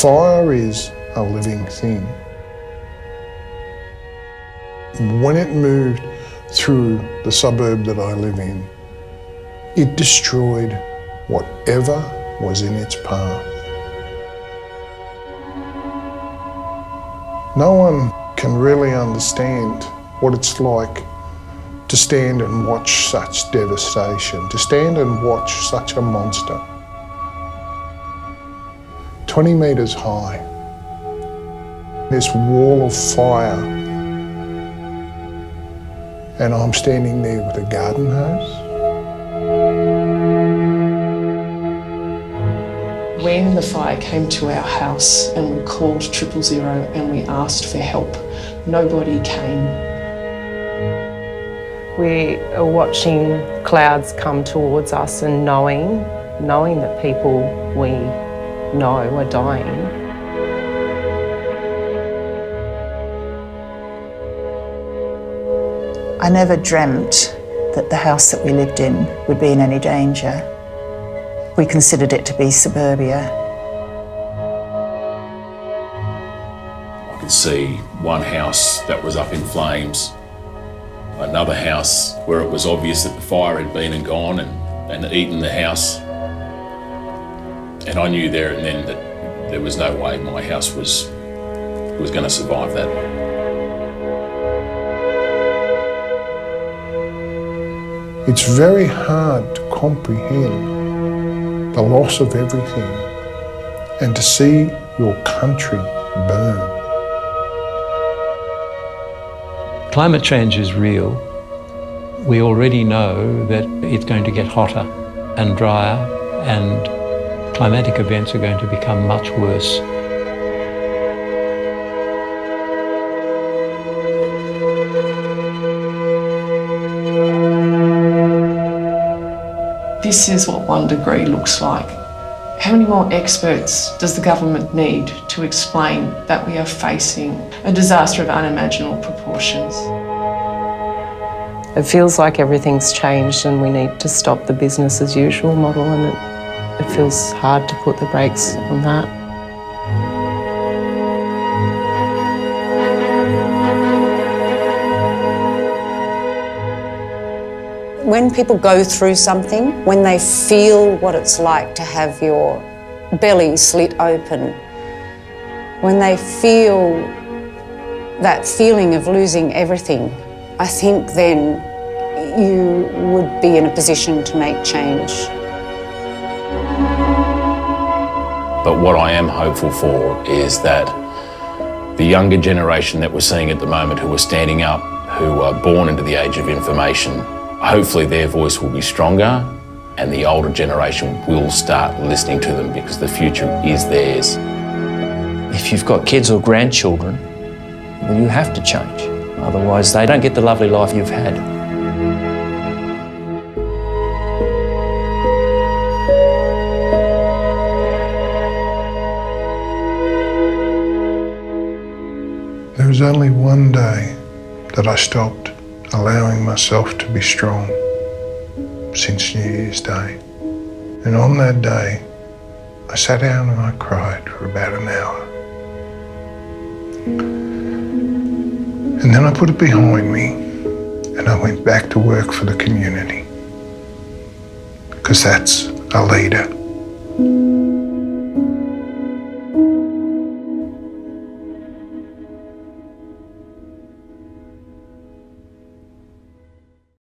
Fire is a living thing. When it moved through the suburb that I live in, it destroyed whatever was in its path. No one can really understand what it's like to stand and watch such devastation, to stand and watch such a monster. 20 metres high, this wall of fire, and I'm standing there with a garden hose. When the fire came to our house and we called 000 and we asked for help, nobody came. We are watching clouds come towards us and knowing that people we know are dying. I never dreamt that the house that we lived in would be in any danger. We considered it to be suburbia. I could see one house that was up in flames, another house where it was obvious that the fire had been and gone and eaten the house. And I knew there and then that there was no way my house was going to survive that. It's very hard to comprehend the loss of everything and to see your country burn. Climate change is real. We already know that it's going to get hotter and drier, and climatic events are going to become much worse. This is what 1 degree looks like. How many more experts does the government need to explain that we are facing a disaster of unimaginable proportions? It feels like everything's changed and we need to stop the business as usual model, and it feels hard to put the brakes on that. When people go through something, when they feel what it's like to have your belly slit open, when they feel that feeling of losing everything, I think then you would be in a position to make change. But what I am hopeful for is that the younger generation that we're seeing at the moment who are standing up, who are born into the age of information, hopefully their voice will be stronger and the older generation will start listening to them, because the future is theirs. If you've got kids or grandchildren, well, you have to change. Otherwise, they don't get the lovely life you've had. There was only one day that I stopped allowing myself to be strong, since New Year's Day. And on that day, I sat down and I cried for about an hour. And then I put it behind me and I went back to work for the community, because that's a leader.